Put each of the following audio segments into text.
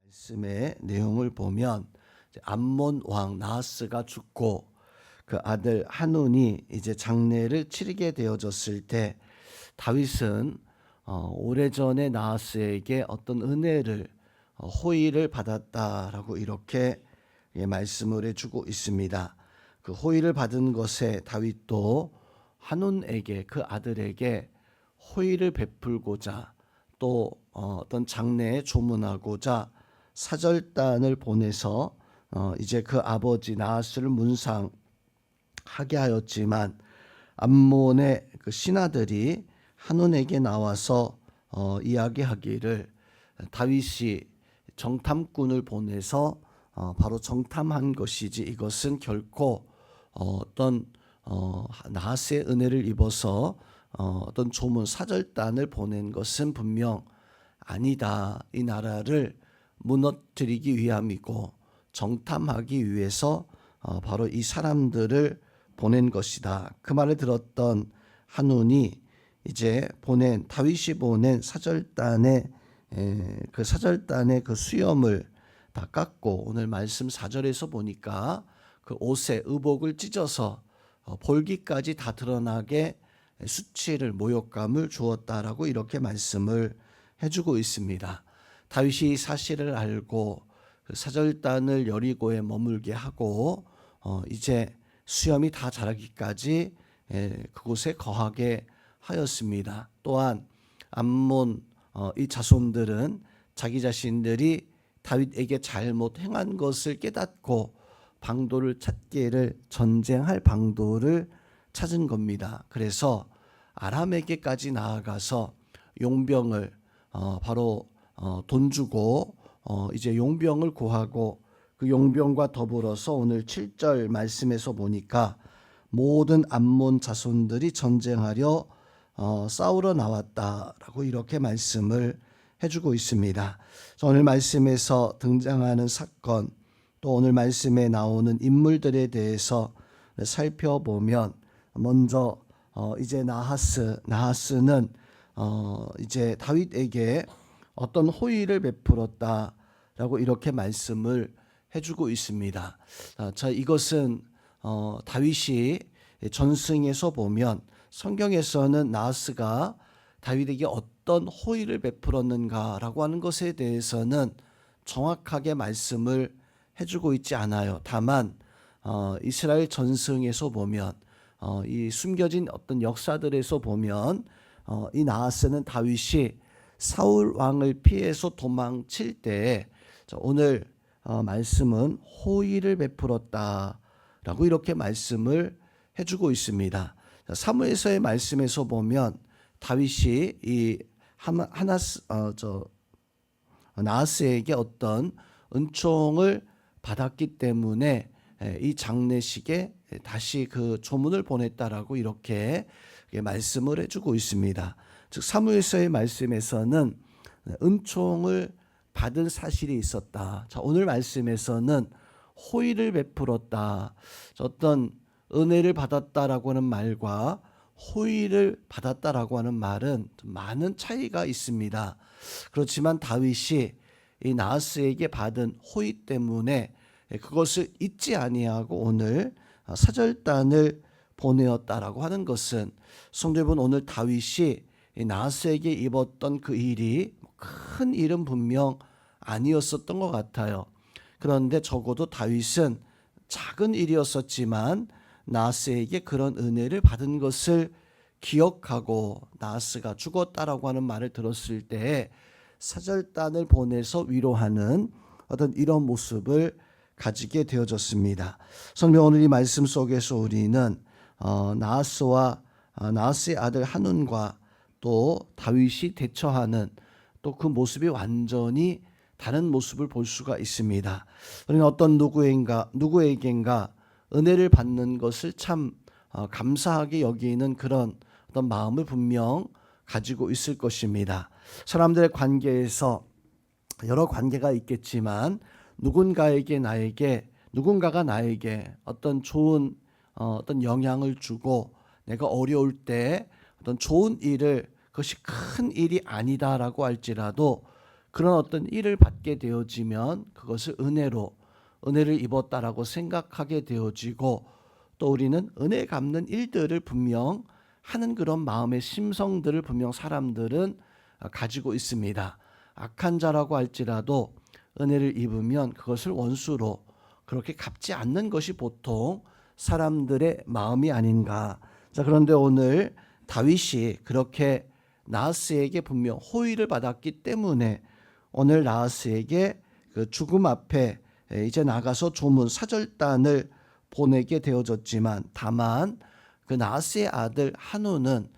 말씀의 내용을 보면 암몬 왕 나하스가 죽고 그 아들 한운이 이제 장례를 치르게 되어졌을 때 다윗은 오래전에 나하스에게 어떤 은혜를 호의를 받았다라고 이렇게 말씀을 해주고 있습니다. 그 호의를 받은 것에 다윗도 한운에게 그 아들에게 호의를 베풀고자 또 어떤 장례에 조문하고자 사절단을 보내서 이제 그 아버지 나하스를 문상하게 하였지만 암몬의 그 신하들이 한운에게 나와서 이야기하기를 다윗이 정탐꾼을 보내서 바로 정탐한 것이지 이것은 결코 어떤 나하스의 은혜를 입어서 어떤 조문 사절단을 보낸 것은 분명 아니다. 이 나라를 무너뜨리기 위함이고 정탐하기 위해서 바로 이 사람들을 보낸 것이다. 그 말을 들었던 한운이 이제 다윗이 보낸 사절단의 그 수염을 다 깎고 오늘 말씀 4절에서 보니까 그 옷에 의복을 찢어서 볼기까지 다 드러나게 수치를 모욕감을 주었다라고 이렇게 말씀을 해주고 있습니다. 다윗이 이 사실을 알고 그 사절단을 여리고에 머물게 하고 이제 수염이 다 자라기까지 그곳에 거하게 하였습니다. 또한 암몬 이 자손들은 자기 자신들이 다윗에게 잘못 행한 것을 깨닫고 방도를 찾기를 전쟁할 방도를 찾은 겁니다. 그래서 아람에게까지 나아가서 용병을 바로 돈 주고 이제 용병을 구하고 그 용병과 더불어서 오늘 7절 말씀에서 보니까 모든 암몬 자손들이 전쟁하려 싸우러 나왔다라고 이렇게 말씀을 해주고 있습니다. 오늘 말씀에서 등장하는 사건 또 오늘 말씀에 나오는 인물들에 대해서 살펴보면 먼저 이제 나하스는 이제 다윗에게 어떤 호의를 베풀었다라고 이렇게 말씀을 해주고 있습니다. 자, 이것은 다윗이 전승에서 보면 성경에서는 나하스가 다윗에게 어떤 호의를 베풀었는가라고 하는 것에 대해서는 정확하게 말씀을 해주고 있지 않아요. 다만 이스라엘 전승에서 보면 이 숨겨진 어떤 역사들에서 보면 이 나하스는 다윗이 사울 왕을 피해서 도망칠 때 오늘 말씀은 호의를 베풀었다라고 이렇게 말씀을 해주고 있습니다. 사무엘서의 말씀에서 보면 다윗이 이 나하스에게 어떤 은총을 받았기 때문에 이 장례식에 다시 그 조문을 보냈다라고 이렇게 말씀을 해주고 있습니다. 즉 사무엘서의 말씀에서는 은총을 받은 사실이 있었다. 자, 오늘 말씀에서는 호의를 베풀었다. 어떤 은혜를 받았다라고 하는 말과 호의를 받았다라고 하는 말은 많은 차이가 있습니다. 그렇지만 다윗이 이 나하스에게 받은 호의 때문에 그것을 잊지 아니하고 오늘 사절단을 보내었다라고 하는 것은 성도 여러분, 오늘 다윗이 나하스에게 입었던 그 일이 큰 일은 분명 아니었었던 것 같아요. 그런데 적어도 다윗은 작은 일이었었지만 나하스에게 그런 은혜를 받은 것을 기억하고 나하스가 죽었다라고 하는 말을 들었을 때 사절단을 보내서 위로하는 어떤 이런 모습을 가지게 되어졌습니다. 성경 오늘 이 말씀 속에서 우리는 나하스의 아들 한운과 또 다윗이 대처하는 또 그 모습이 완전히 다른 모습을 볼 수가 있습니다. 우리는 어떤 누구에겐가 은혜를 받는 것을 참 감사하게 여기는 그런 어떤 마음을 분명 가지고 있을 것입니다. 사람들의 관계에서 여러 관계가 있겠지만 누군가가 나에게 어떤 좋은 어떤 영향을 주고 내가 어려울 때 어떤 좋은 일을 그것이 큰 일이 아니다라고 할지라도 그런 어떤 일을 받게 되어지면 그것을 은혜를 입었다라고 생각하게 되어지고, 또 우리는 은혜 갚는 일들을 분명 하는 그런 마음의 심성들을 분명 사람들은 가지고 있습니다. 악한 자라고 할지라도 은혜를 입으면 그것을 원수로 그렇게 갚지 않는 것이 보통 사람들의 마음이 아닌가. 자, 그런데 오늘 다윗이 그렇게 나하스에게 분명 호의를 받았기 때문에 오늘 나하스에게 그 죽음 앞에 이제 나가서 조문 사절단을 보내게 되어졌지만, 다만 그 나하스의 아들 한우는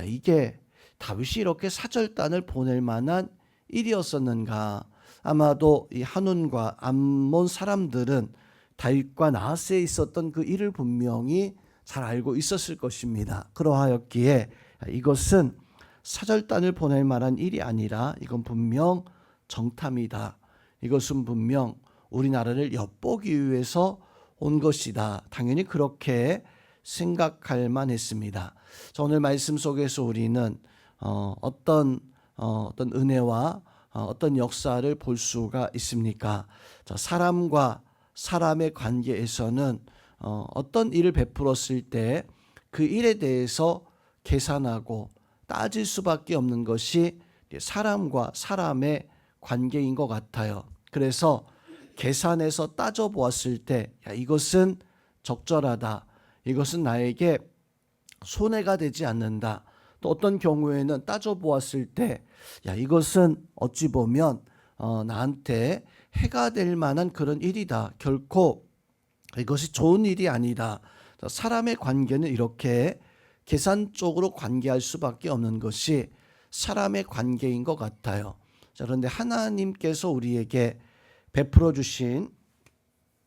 이게 다윗이 이렇게 사절단을 보낼 만한 일이었었는가. 아마도 이 한운과 암몬 사람들은 다윗과 나하스에 있었던 그 일을 분명히 잘 알고 있었을 것입니다. 그러하였기에 이것은 사절단을 보낼 만한 일이 아니라 이건 분명 정탐이다. 이것은 분명 우리나라를 엿보기 위해서 온 것이다. 당연히 그렇게 생각할 만했습니다. 오늘 말씀 속에서 우리는 어떤 은혜와 어떤 역사를 볼 수가 있습니까? 사람과 사람의 관계에서는 어떤 일을 베풀었을 때 그 일에 대해서 계산하고 따질 수밖에 없는 것이 사람과 사람의 관계인 것 같아요. 그래서 계산해서 따져보았을 때 이것은 적절하다. 이것은 나에게 손해가 되지 않는다. 또 어떤 경우에는 따져보았을 때 이것은 어찌 보면 나한테 해가 될 만한 그런 일이다. 결코 이것이 좋은 일이 아니다. 사람의 관계는 이렇게 계산적으로 관계할 수밖에 없는 것이 사람의 관계인 것 같아요. 그런데 하나님께서 우리에게 베풀어 주신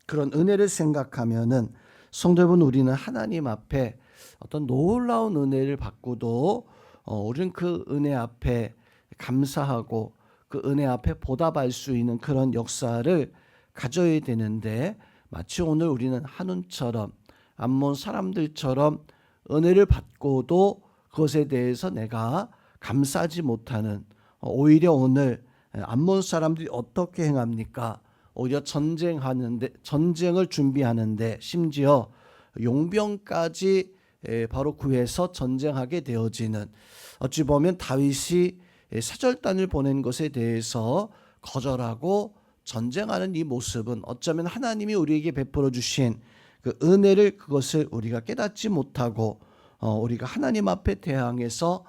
그런 은혜를 생각하면은 성도 여러분, 우리는 하나님 앞에 어떤 놀라운 은혜를 받고도 우리는 그 은혜 앞에 감사하고 그 은혜 앞에 보답할 수 있는 그런 역사를 가져야 되는데, 마치 오늘 우리는 한운처럼 암몬 사람들처럼 은혜를 받고도 그것에 대해서 내가 감사하지 못하는, 오히려 오늘 암몬 사람들이 어떻게 행합니까? 오히려 전쟁을 준비하는데 심지어 용병까지 바로 구해서 전쟁하게 되어지는, 어찌 보면 다윗이 사절단을 보낸 것에 대해서 거절하고 전쟁하는 이 모습은 어쩌면 하나님이 우리에게 베풀어 주신 그 은혜를, 그것을 우리가 깨닫지 못하고 우리가 하나님 앞에 대항해서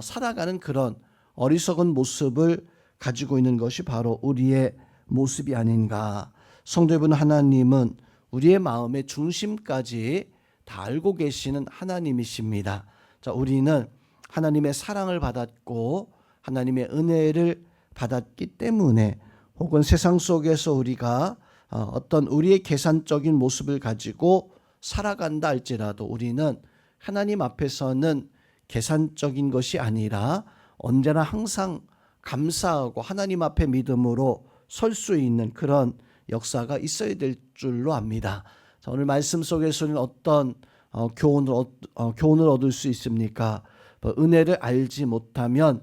살아가는 그런 어리석은 모습을 가지고 있는 것이 바로 우리의 모습이 아닌가. 성도 여러분, 하나님은 우리의 마음의 중심까지 다 알고 계시는 하나님이십니다. 자, 우리는 하나님의 사랑을 받았고 하나님의 은혜를 받았기 때문에, 혹은 세상 속에서 우리가 어떤 우리의 계산적인 모습을 가지고 살아간다 할지라도 우리는 하나님 앞에서는 계산적인 것이 아니라 언제나 항상 감사하고 하나님 앞에 믿음으로 설 수 있는 그런 역사가 있어야 될 줄로 압니다. 자, 오늘 말씀 속에서는 어떤 교훈을 얻을 수 있습니까? 은혜를 알지 못하면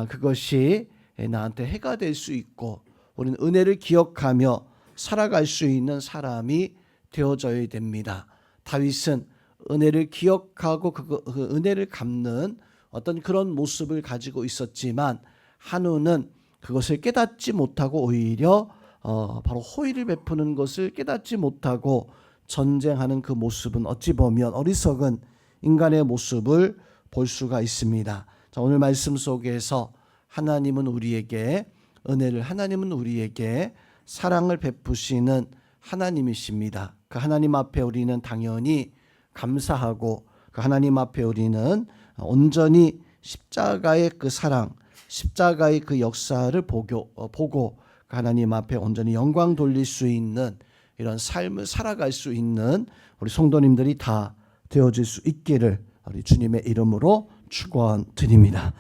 그것이 나한테 해가 될 수 있고, 우리는 은혜를 기억하며 살아갈 수 있는 사람이 되어져야 됩니다. 다윗은 은혜를 기억하고 그 은혜를 갚는 어떤 그런 모습을 가지고 있었지만, 한우는 그것을 깨닫지 못하고 오히려 바로 호의를 베푸는 것을 깨닫지 못하고 전쟁하는 그 모습은 어찌 보면 어리석은 인간의 모습을 볼 수가 있습니다. 자, 오늘 말씀 속에서 하나님은 우리에게 은혜를, 하나님은 우리에게 사랑을 베푸시는 하나님이십니다. 그 하나님 앞에 우리는 당연히 감사하고, 그 하나님 앞에 우리는 온전히 십자가의 그 사랑, 십자가의 그 역사를 보고 그 하나님 앞에 온전히 영광 돌릴 수 있는 이런 삶을 살아갈 수 있는 우리 성도님들이 다 되어질 수 있기를 우리 주님의 이름으로 축원드립니다.